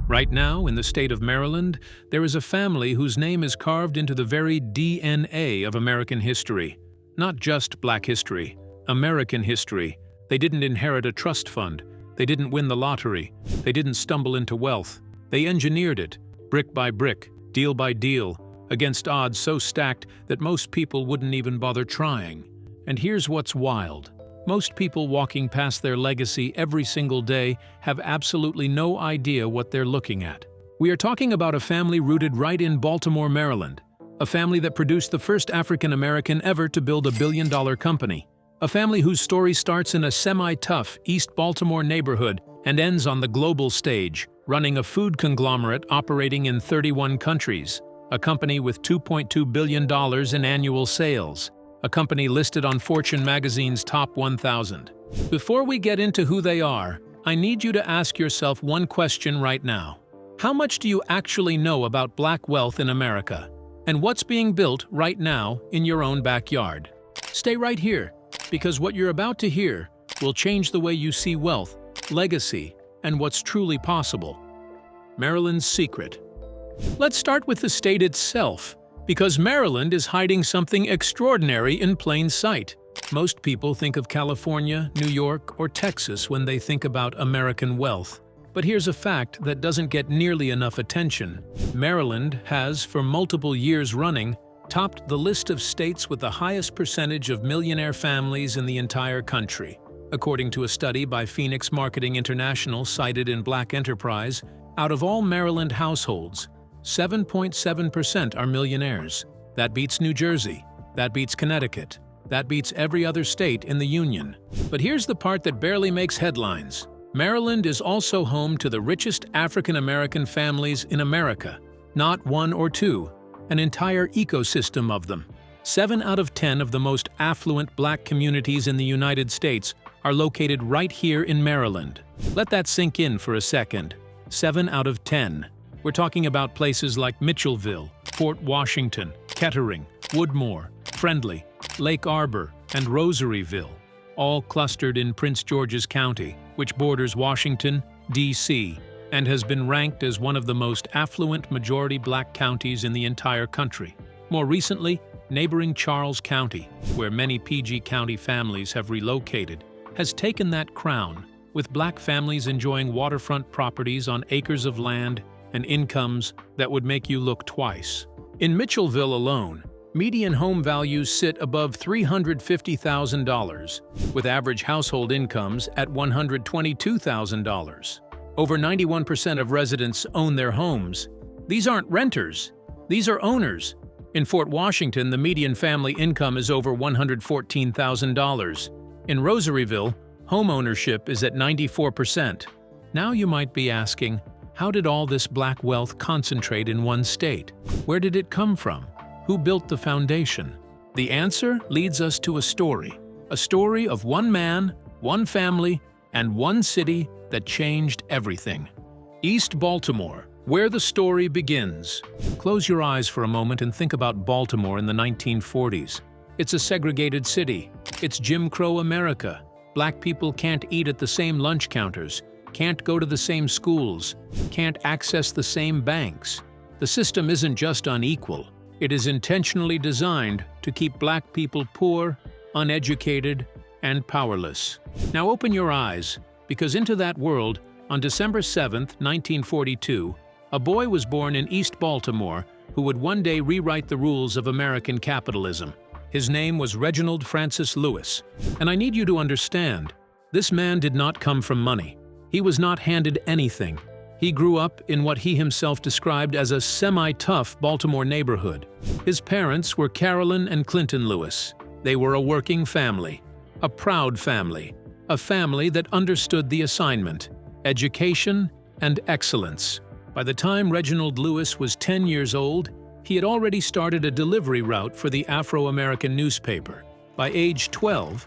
Right now, in the state of Maryland, there is a family whose name is carved into the very DNA of American history. Not just Black history, American history. They didn't inherit a trust fund. They didn't win the lottery. They didn't stumble into wealth. They engineered it, brick by brick, deal by deal, against odds so stacked that most people wouldn't even bother trying. And here's what's wild. Most people walking past their legacy every single day have absolutely no idea what they're looking at. We are talking about a family rooted right in Baltimore, Maryland. A family that produced the first African American ever to build a billion-dollar company. A family whose story starts in a semi-tough East Baltimore neighborhood and ends on the global stage, running a food conglomerate operating in 31 countries. A company with $2.2 billion in annual sales. A company listed on Fortune magazine's top 1,000. Before we get into who they are, I need you to ask yourself one question right now. How much do you actually know about Black wealth in America? And what's being built right now in your own backyard? Stay right here, because what you're about to hear will change the way you see wealth, legacy, and what's truly possible. Maryland's secret. Let's start with the state itself, because Maryland is hiding something extraordinary in plain sight. Most people think of California, New York, or Texas when they think about American wealth. But here's a fact that doesn't get nearly enough attention. Maryland has, for multiple years running, topped the list of states with the highest percentage of millionaire families in the entire country. According to a study by Phoenix Marketing International cited in Black Enterprise, out of all Maryland households, 7.7% are millionaires. That beats New Jersey. That beats Connecticut. That beats every other state in the Union. But here's the part that barely makes headlines. Maryland is also home to the richest African American families in America. Not one or two, an entire ecosystem of them. 7 out of 10 of the most affluent Black communities in the United States are located right here in Maryland. Let that sink in for a second. 7 out of 10. We're talking about places like Mitchellville, Fort Washington, Kettering, Woodmore, Friendly, Lake Arbor, and Rosaryville, all clustered in Prince George's County, which borders Washington, D.C., and has been ranked as one of the most affluent majority Black counties in the entire country. More recently, neighboring Charles County, where many PG County families have relocated, has taken that crown, with Black families enjoying waterfront properties on acres of land and incomes that would make you look twice. In Mitchellville alone, median home values sit above $350,000, with average household incomes at $122,000. Over 91% of residents own their homes. These aren't renters, these are owners. In Fort Washington, the median family income is over $114,000. In Rosaryville, home ownership is at 94%. Now you might be asking, how did all this Black wealth concentrate in one state? Where did it come from? Who built the foundation? The answer leads us to a story of one man, one family, and one city that changed everything. East Baltimore, where the story begins. Close your eyes for a moment and think about Baltimore in the 1940s. It's a segregated city. It's Jim Crow America. Black people can't eat at the same lunch counters, can't go to the same schools, can't access the same banks. The system isn't just unequal, it is intentionally designed to keep Black people poor, uneducated, and powerless. Now open your eyes, because into that world, on December 7, 1942, a boy was born in East Baltimore who would one day rewrite the rules of American capitalism. His name was Reginald Francis Lewis. And I need you to understand, this man did not come from money. He was not handed anything. He grew up in what he himself described as a semi-tough Baltimore neighborhood. His parents were Carolyn and Clinton Lewis. They were a working family, a proud family, a family that understood the assignment, education and excellence. By the time Reginald Lewis was 10 years old, he had already started a delivery route for the Afro-American newspaper. By age 12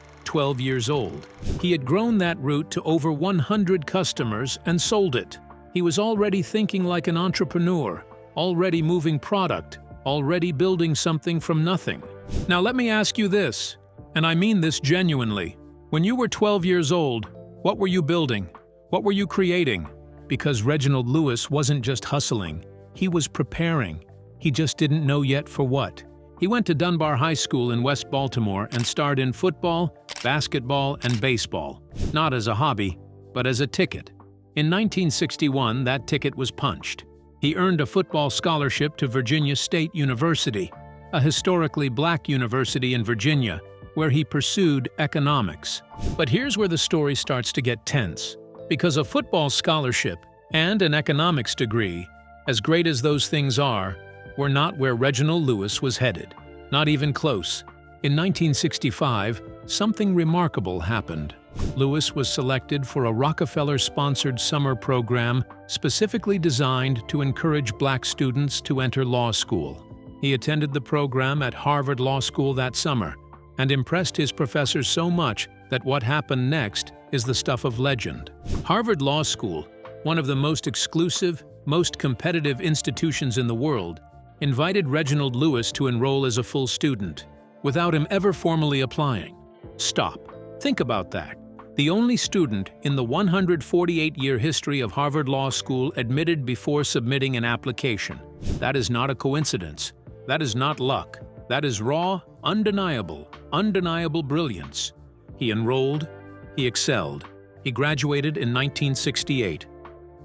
years old, he had grown that route to over 100 customers and sold it. He was already thinking like an entrepreneur, already moving product, already building something from nothing. Now let me ask you this, and I mean this genuinely. When you were 12 years old, what were you building? What were you creating? Because Reginald Lewis wasn't just hustling, he was preparing. He just didn't know yet for what. He went to Dunbar High School in West Baltimore and starred in football, basketball, and baseball, not as a hobby, but as a ticket. In 1961, that ticket was punched. He earned a football scholarship to Virginia State University, a historically black university in Virginia, where he pursued economics. But here's where the story starts to get tense. Because a football scholarship and an economics degree, as great as those things are, were not where Reginald Lewis was headed. Not even close. In 1965, something remarkable happened. Lewis was selected for a Rockefeller-sponsored summer program specifically designed to encourage black students to enter law school. He attended the program at Harvard Law School that summer and impressed his professors so much that what happened next is the stuff of legend. Harvard Law School, one of the most exclusive, most competitive institutions in the world, invited Reginald Lewis to enroll as a full student, without him ever formally applying. Stop. Think about that. The only student in the 148-year history of Harvard Law School admitted before submitting an application. That is not a coincidence. That is not luck. That is raw, undeniable brilliance. He enrolled, he excelled. He graduated in 1968.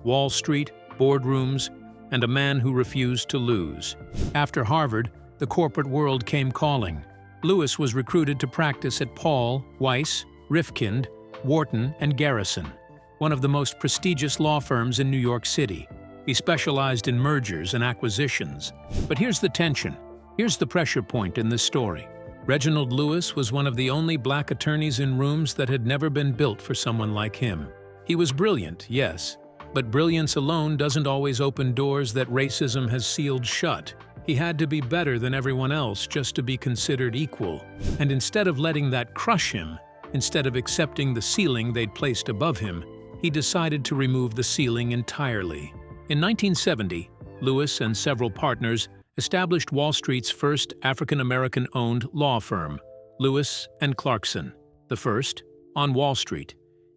Wall Street, boardrooms, and a man who refused to lose. After Harvard, the corporate world came calling. Lewis was recruited to practice at Paul, Weiss, Rifkind, Wharton, and Garrison, one of the most prestigious law firms in New York City. He specialized in mergers and acquisitions. But here's the tension. Here's the pressure point in this story. Reginald Lewis was one of the only black attorneys in rooms that had never been built for someone like him. He was brilliant, yes, but brilliance alone doesn't always open doors that racism has sealed shut. He had to be better than everyone else just to be considered equal. And instead of letting that crush him, instead of accepting the ceiling they'd placed above him, he decided to remove the ceiling entirely. In 1970, Lewis and several partners established Wall Street's first African-American-owned law firm, Lewis and Clarkson, the first on Wall Street,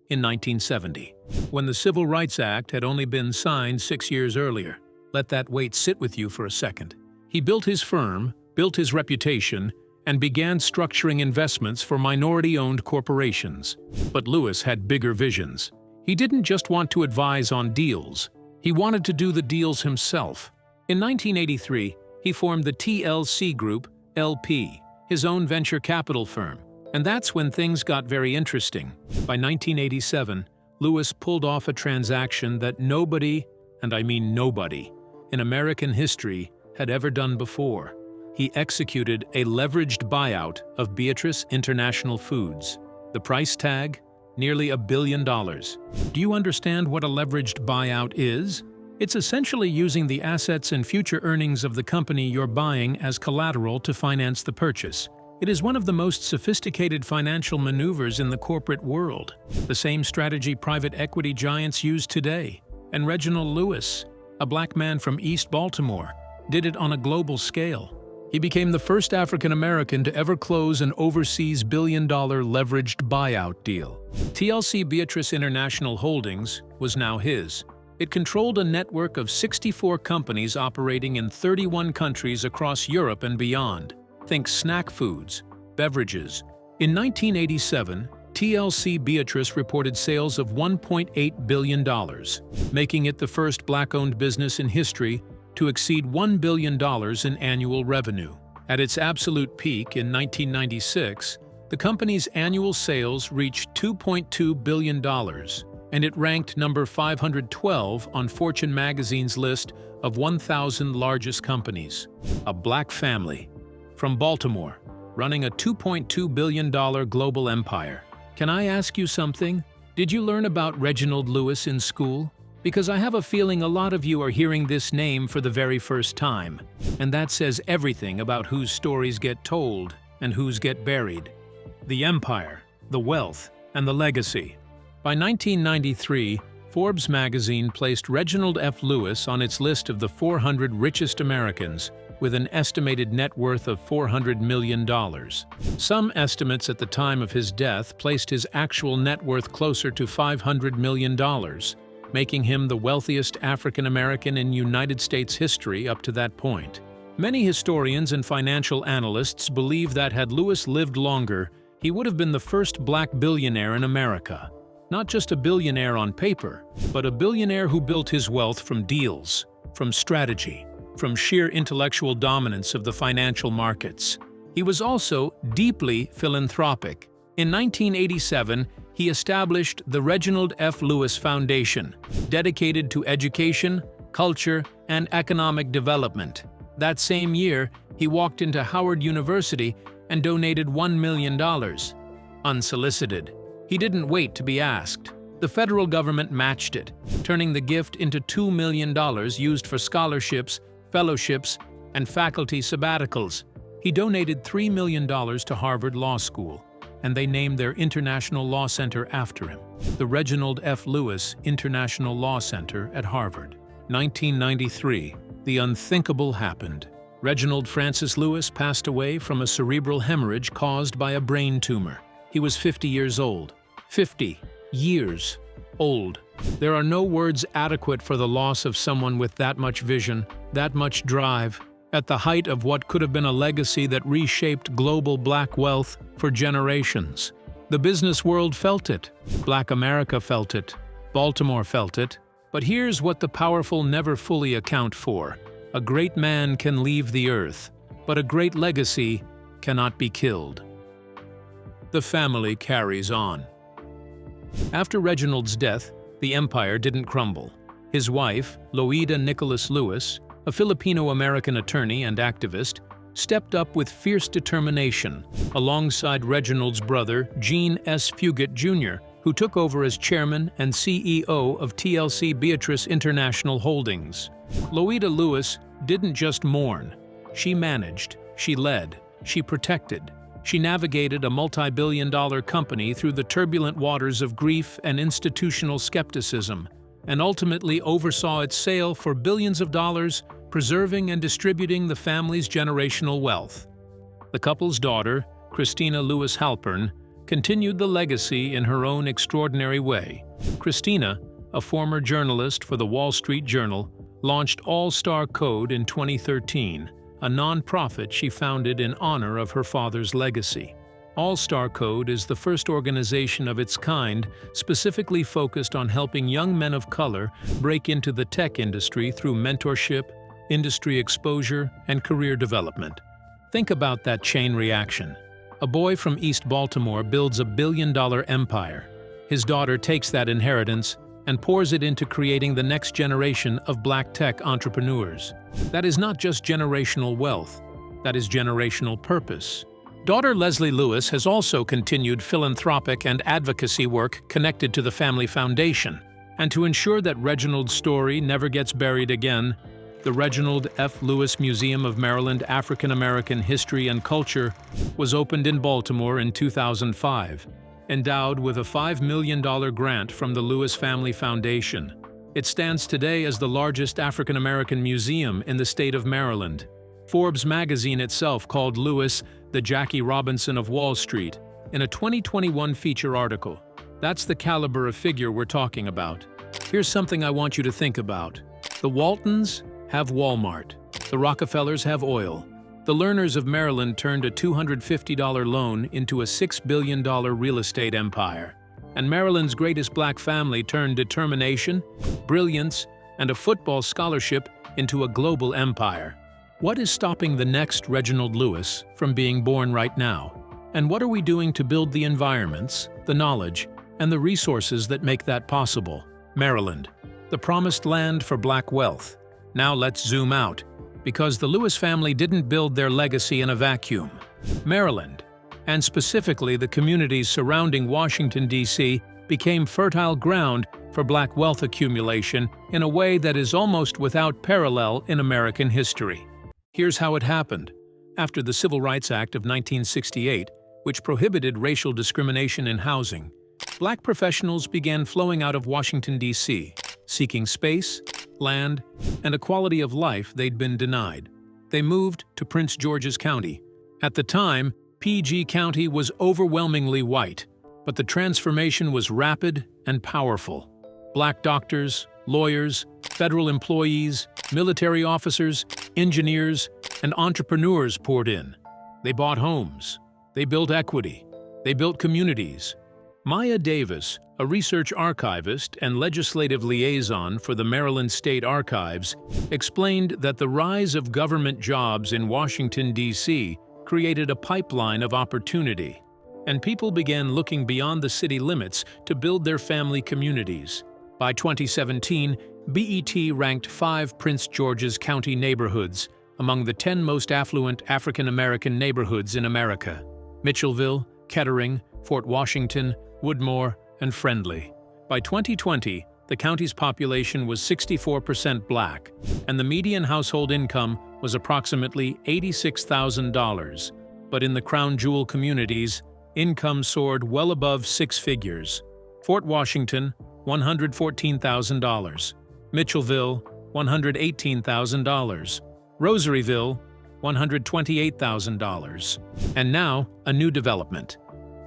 in 1970, when the Civil Rights Act had only been signed 6 years earlier. Let that weight sit with you for a second. He built his firm, built his reputation, and began structuring investments for minority-owned corporations. But Lewis had bigger visions. He didn't just want to advise on deals. He wanted to do the deals himself. In 1983, he formed the TLC Group, LP, his own venture capital firm. And that's when things got very interesting. By 1987, Lewis pulled off a transaction that nobody, and I mean nobody, in American history had ever done before. He executed a leveraged buyout of Beatrice International Foods. The price tag? Nearly $1 billion. Do you understand what a leveraged buyout is? It's essentially using the assets and future earnings of the company you're buying as collateral to finance the purchase. It is one of the most sophisticated financial maneuvers in the corporate world, the same strategy private equity giants use today. And Reginald Lewis, a black man from East Baltimore, did it on a global scale. He became the first African American to ever close an overseas billion-dollar leveraged buyout deal. TLC Beatrice International Holdings was now his. It controlled a network of 64 companies operating in 31 countries across Europe and beyond. Think snack foods, beverages. In 1987, TLC Beatrice reported sales of $1.8 billion, making it the first black-owned business in history to exceed $1 billion in annual revenue. At its absolute peak in 1996, the company's annual sales reached $2.2 billion, and it ranked number 512 on Fortune magazine's list of 1,000 largest companies. A black family from Baltimore, running a $2.2 billion global empire. Can I ask you something? Did you learn about Reginald Lewis in school? Because I have a feeling a lot of you are hearing this name for the very first time. And that says everything about whose stories get told and whose get buried. The empire, the wealth, and the legacy. By 1993, Forbes magazine placed Reginald F. Lewis on its list of the 400 richest Americans, with an estimated net worth of $400 million. Some estimates at the time of his death placed his actual net worth closer to $500 million. making him the wealthiest African American in United States history up to that point. Many historians and financial analysts believe that had Lewis lived longer, he would have been the first black billionaire in America. Not just a billionaire on paper, but a billionaire who built his wealth from deals, from strategy, from sheer intellectual dominance of the financial markets. He was also deeply philanthropic. In 1987, he established the Reginald F. Lewis Foundation, dedicated to education, culture, and economic development. That same year, he walked into Howard University and donated $1 million, unsolicited. He didn't wait to be asked. The federal government matched it, turning the gift into $2 million used for scholarships, fellowships, and faculty sabbaticals. He donated $3 million to Harvard Law School, and they named their International Law Center after him, the Reginald F. Lewis International Law Center at Harvard. 1993, the unthinkable happened. Reginald Francis Lewis passed away from a cerebral hemorrhage caused by a brain tumor. He was 50 years old. 50 years old. There are no words adequate for the loss of someone with that much vision, that much drive, at the height of what could have been a legacy that reshaped global black wealth for generations. The business world felt it. Black America felt it. Baltimore felt it. But here's what the powerful never fully account for. A great man can leave the earth, but a great legacy cannot be killed. The family carries on. After Reginald's death, the empire didn't crumble. His wife, Loida Nicholas Lewis, a Filipino-American attorney and activist, stepped up with fierce determination alongside Reginald's brother, Gene S. Fugate Jr., who took over as chairman and CEO of TLC Beatrice International Holdings. Loida Lewis didn't just mourn. She managed, she led, she protected. She navigated a multi-billion-dollar company through the turbulent waters of grief and institutional skepticism, and ultimately oversaw its sale for billions of dollars, preserving and distributing the family's generational wealth. The couple's daughter, Christina Lewis Halpern, continued the legacy in her own extraordinary way. Christina, a former journalist for the Wall Street Journal, launched All Star Code in 2013, a non-profit she founded in honor of her father's legacy. All Star Code is the first organization of its kind specifically focused on helping young men of color break into the tech industry through mentorship, industry exposure, and career development. Think about that chain reaction. A boy from East Baltimore builds a billion-dollar empire. His daughter takes that inheritance and pours it into creating the next generation of black tech entrepreneurs. That is not just generational wealth, that is generational purpose. Daughter Leslie Lewis has also continued philanthropic and advocacy work connected to the family foundation. And to ensure that Reginald's story never gets buried again, the Reginald F. Lewis Museum of Maryland African American History and Culture was opened in Baltimore in 2005. Endowed with a $5 million grant from the Lewis Family Foundation, it stands today as the largest African American museum in the state of Maryland. Forbes magazine itself called Lewis the Jackie Robinson of Wall Street in a 2021 feature article. That's the caliber of figure we're talking about. Here's something I want you to think about. The Waltons have Walmart. The Rockefellers have oil. The Lerners of Maryland turned a $250 loan into a $6 billion real estate empire. And Maryland's greatest black family turned determination, brilliance, and a football scholarship into a global empire. What is stopping the next Reginald Lewis from being born right now? And what are we doing to build the environments, the knowledge, and the resources that make that possible? Maryland, the promised land for black wealth. Now let's zoom out, because the Lewis family didn't build their legacy in a vacuum. Maryland, and specifically the communities surrounding Washington, D.C., became fertile ground for black wealth accumulation in a way that is almost without parallel in American history. Here's how it happened. After the Civil Rights Act of 1968, which prohibited racial discrimination in housing, black professionals began flowing out of Washington, D.C., seeking space, land, and a quality of life they'd been denied. They moved to Prince George's County. At the time, PG County was overwhelmingly white, but the transformation was rapid and powerful. Black doctors, lawyers, federal employees, military officers, engineers, and entrepreneurs poured in. They bought homes. They built equity. They built communities. Maya Davis, a research archivist and legislative liaison for the Maryland State Archives, explained that the rise of government jobs in Washington, D.C. created a pipeline of opportunity, and people began looking beyond the city limits to build their family communities. By 2017, BET ranked 5 Prince George's County neighborhoods among the 10 most affluent African-American neighborhoods in America: Mitchellville, Kettering, Fort Washington, Woodmore, and Friendly. By 2020, the county's population was 64% Black, and the median household income was approximately $86,000. But in the crown jewel communities, income soared well above 6 figures. Fort Washington, $114,000. Mitchellville, $118,000. Rosaryville, $128,000. And now, a new development.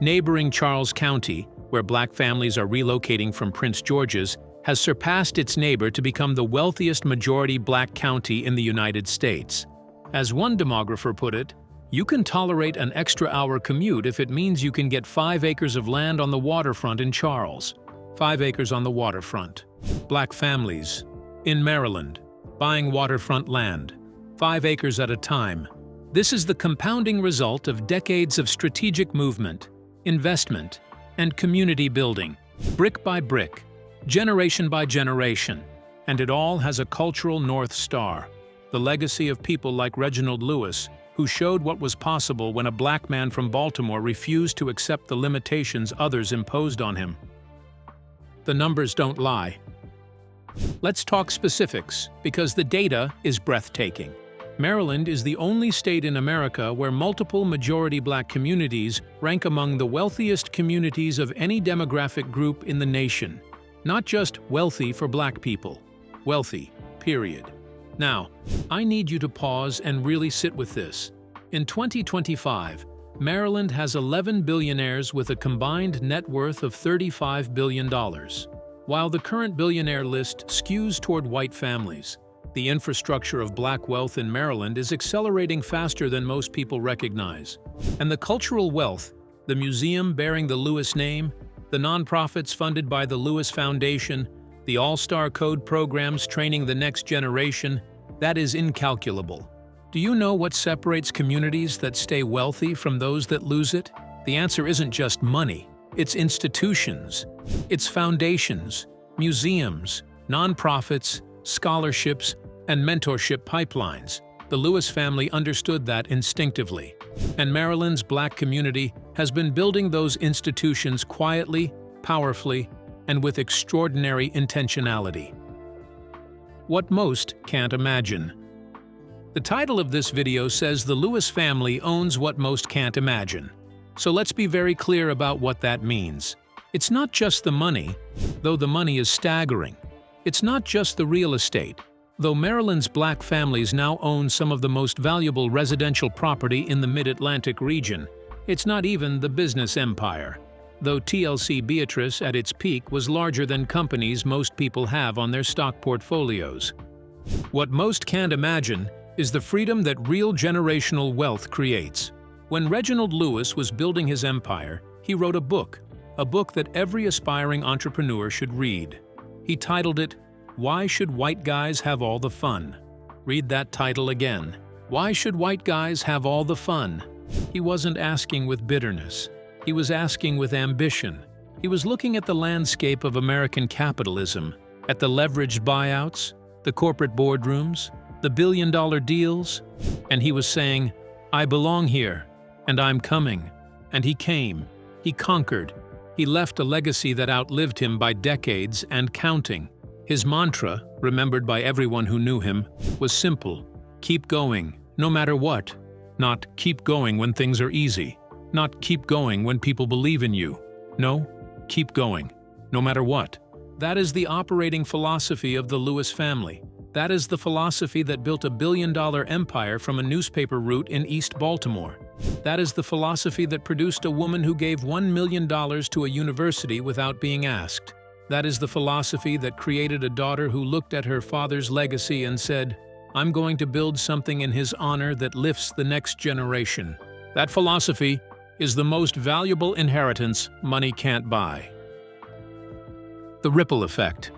Neighboring Charles County, where Black families are relocating from Prince George's, has surpassed its neighbor to become the wealthiest majority Black county in the United States. As one demographer put it, "You can tolerate an extra-hour commute if it means you can get 5 acres of land on the waterfront in Charles." 5 acres on the waterfront. Black families in Maryland, buying waterfront land, 5 acres at a time. This is the compounding result of decades of strategic movement, investment, and community building, brick by brick, generation by generation. And it all has a cultural North Star, the legacy of people like Reginald Lewis, who showed what was possible when a Black man from Baltimore refused to accept the limitations others imposed on him. The numbers don't lie. Let's talk specifics, because the data is breathtaking. Maryland is the only state in America where multiple majority Black communities rank among the wealthiest communities of any demographic group in the nation. Not just wealthy for Black people. Wealthy, period. Now, I need you to pause and really sit with this. In 2025, Maryland has 11 billionaires with a combined net worth of $35 billion. While the current billionaire list skews toward white families, the infrastructure of Black wealth in Maryland is accelerating faster than most people recognize. And the cultural wealth, the museum bearing the Lewis name, the nonprofits funded by the Lewis Foundation, the All-Star Code programs training the next generation, that is incalculable. Do you know what separates communities that stay wealthy from those that lose it? The answer isn't just money. It's institutions. It's foundations, museums, nonprofits, scholarships, and mentorship pipelines. The Lewis family understood that instinctively. And Maryland's Black community has been building those institutions quietly, powerfully, and with extraordinary intentionality. What most can't imagine. The title of this video says the Lewis family owns what most can't imagine. So let's be very clear about what that means. It's not just the money, though the money is staggering. It's not just the real estate, though Maryland's Black families now own some of the most valuable residential property in the Mid-Atlantic region. It's not even the business empire, though TLC Beatrice at its peak was larger than companies most people have on their stock portfolios. What most can't imagine is the freedom that real generational wealth creates. When Reginald Lewis was building his empire, he wrote a book that every aspiring entrepreneur should read. He titled it, "Why Should White Guys Have All the Fun?" Read that title again. Why should white guys have all the fun? He wasn't asking with bitterness. He was asking with ambition. He was looking at the landscape of American capitalism, at the leveraged buyouts, the corporate boardrooms, the billion-dollar deals, and he was saying, "I belong here, and I'm coming." And he came. He conquered. He left a legacy that outlived him by decades and counting. His mantra, remembered by everyone who knew him, was simple: keep going, no matter what. Not keep going when things are easy. Not keep going when people believe in you. No, keep going, no matter what. That is the operating philosophy of the Lewis family. That is the philosophy that built a billion-dollar empire from a newspaper route in East Baltimore. That is the philosophy that produced a woman who gave $1 million to a university without being asked. That is the philosophy that created a daughter who looked at her father's legacy and said, "I'm going to build something in his honor that lifts the next generation." That philosophy is the most valuable inheritance money can't buy. The ripple effect.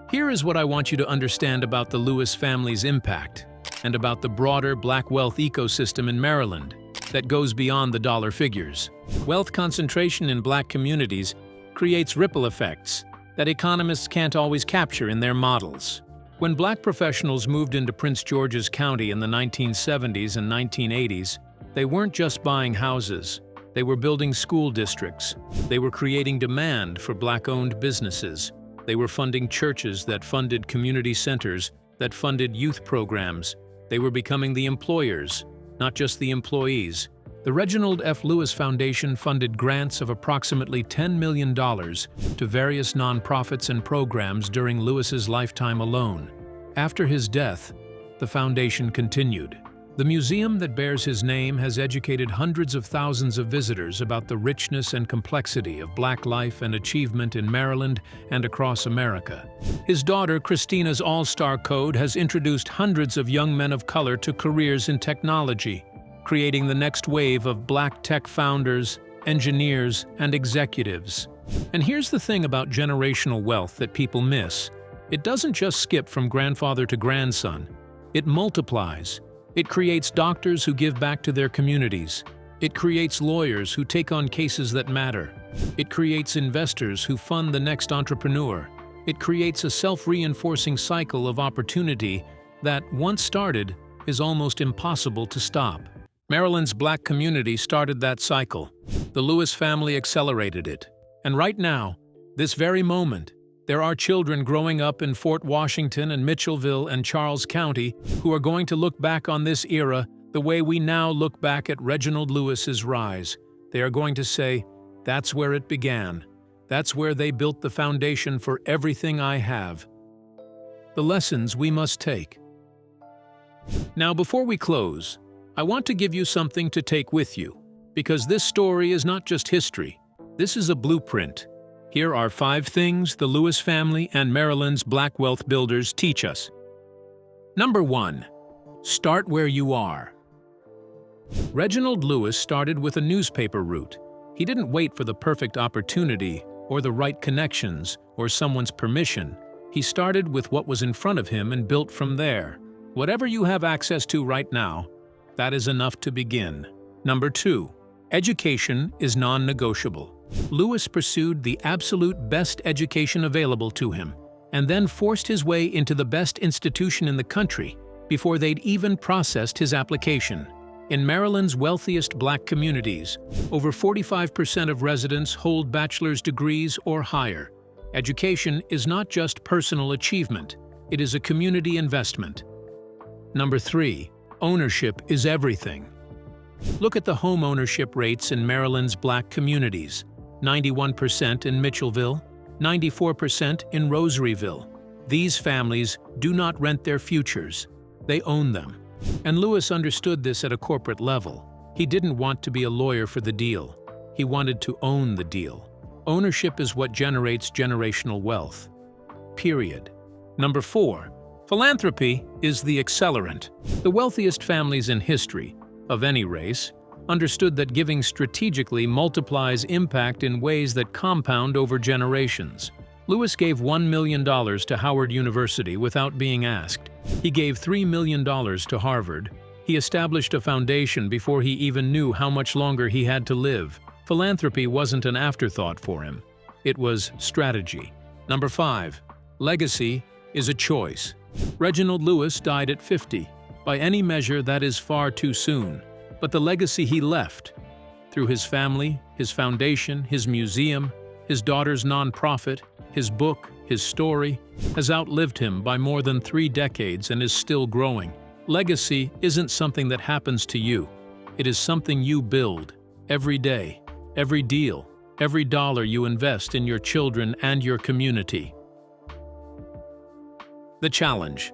Here is what I want you to understand about the Lewis family's impact and about the broader Black wealth ecosystem in Maryland that goes beyond the dollar figures. Wealth concentration in Black communities creates ripple effects that economists can't always capture in their models. When Black professionals moved into Prince George's County in the 1970s and 1980s, they weren't just buying houses. They were building school districts. They were creating demand for Black-owned businesses. They were funding churches that funded community centers, that funded youth programs. They were becoming the employers, not just the employees. The Reginald F. Lewis Foundation funded grants of approximately $10 million to various nonprofits and programs during Lewis's lifetime alone. After his death, the foundation continued. The museum that bears his name has educated hundreds of thousands of visitors about the richness and complexity of Black life and achievement in Maryland and across America. His daughter, Christina's All-Star Code, has introduced hundreds of young men of color to careers in technology, creating the next wave of Black tech founders, engineers, and executives. And here's the thing about generational wealth that people miss. It doesn't just skip from grandfather to grandson. It multiplies. It creates doctors who give back to their communities. It creates lawyers who take on cases that matter. It creates investors who fund the next entrepreneur. It creates a self-reinforcing cycle of opportunity that, once started, is almost impossible to stop. Maryland's Black community started that cycle. The Lewis family accelerated it. And right now, this very moment, there are children growing up in Fort Washington and Mitchellville and Charles County who are going to look back on this era the way we now look back at Reginald Lewis's rise. They are going to say, "That's where it began. That's where they built the foundation for everything I have." The lessons we must take. Now, before we close, I want to give you something to take with you, because this story is not just history. This is a blueprint. Here are 5 things the Lewis family and Maryland's Black wealth builders teach us. Number 1. Start where you are. Reginald Lewis started with a newspaper route. He didn't wait for the perfect opportunity or the right connections or someone's permission. He started with what was in front of him and built from there. Whatever you have access to right now, that is enough to begin. Number 2. Education is non-negotiable. Lewis pursued the absolute best education available to him, and then forced his way into the best institution in the country before they'd even processed his application. In Maryland's wealthiest Black communities, over 45% of residents hold bachelor's degrees or higher. Education is not just personal achievement, it is a community investment. Number 3. Ownership is everything. Look at the home ownership rates in Maryland's Black communities. 91% in Mitchellville, 94% in Rosaryville. These families do not rent their futures, they own them. And Lewis understood this at a corporate level. He didn't want to be a lawyer for the deal. He wanted to own the deal. Ownership is what generates generational wealth. Period. Number 4. Philanthropy is the accelerant. The wealthiest families in history, of any race, understood that giving strategically multiplies impact in ways that compound over generations. Lewis gave $1 million to Howard University without being asked. He gave $3 million to Harvard. He established a foundation before he even knew how much longer he had to live. Philanthropy wasn't an afterthought for him. It was strategy. Number 5. Legacy is a choice. Reginald Lewis died at 50. By any measure, that is far too soon. But the legacy he left, through his family, his foundation, his museum, his daughter's nonprofit, his book, his story, has outlived him by more than 3 decades and is still growing. Legacy isn't something that happens to you. It is something you build every day, every deal, every dollar you invest in your children and your community. The challenge.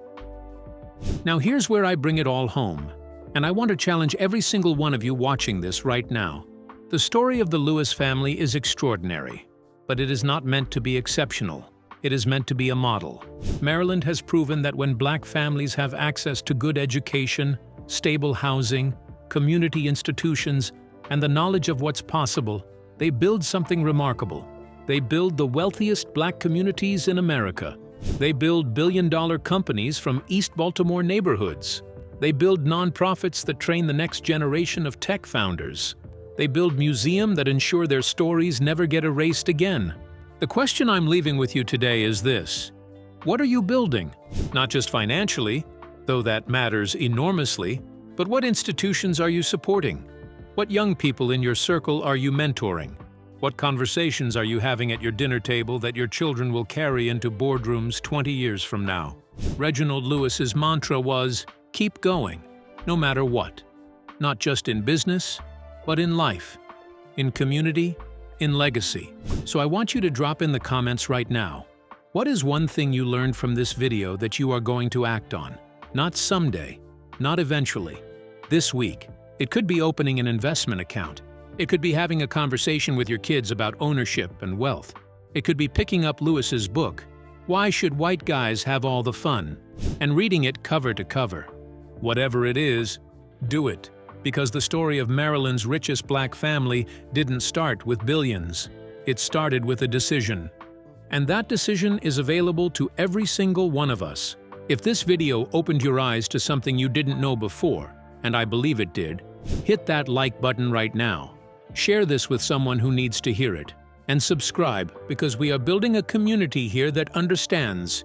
Now here's where I bring it all home, and I want to challenge every single one of you watching this right now. The story of the Lewis family is extraordinary, but it is not meant to be exceptional. It is meant to be a model. Maryland has proven that when black families have access to good education, stable housing, community institutions, and the knowledge of what's possible, they build something remarkable. They build the wealthiest black communities in America. They build billion-dollar companies from East Baltimore neighborhoods. They build nonprofits that train the next generation of tech founders. They build museums that ensure their stories never get erased again. The question I'm leaving with you today is this: what are you building? Not just financially, though that matters enormously, but what institutions are you supporting? What young people in your circle are you mentoring? What conversations are you having at your dinner table that your children will carry into boardrooms 20 years from now? Reginald Lewis's mantra was, keep going, no matter what. Not just in business, but in life, in community, in legacy. So I want you to drop in the comments right now. What is one thing you learned from this video that you are going to act on? Not someday, not eventually. This week. It could be opening an investment account. It could be having a conversation with your kids about ownership and wealth. It could be picking up Lewis's book, Why Should White Guys Have All the Fun? And reading it cover to cover. Whatever it is, do it. Because the story of Maryland's richest black family didn't start with billions. It started with a decision. And that decision is available to every single one of us. If this video opened your eyes to something you didn't know before, and I believe it did, hit that like button right now. Share this with someone who needs to hear it. And subscribe, because we are building a community here that understands.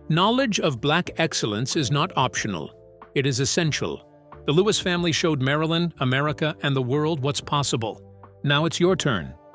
Knowledge of black excellence is not optional. It is essential. The Lewis family showed Maryland, America, and the world what's possible. Now it's your turn.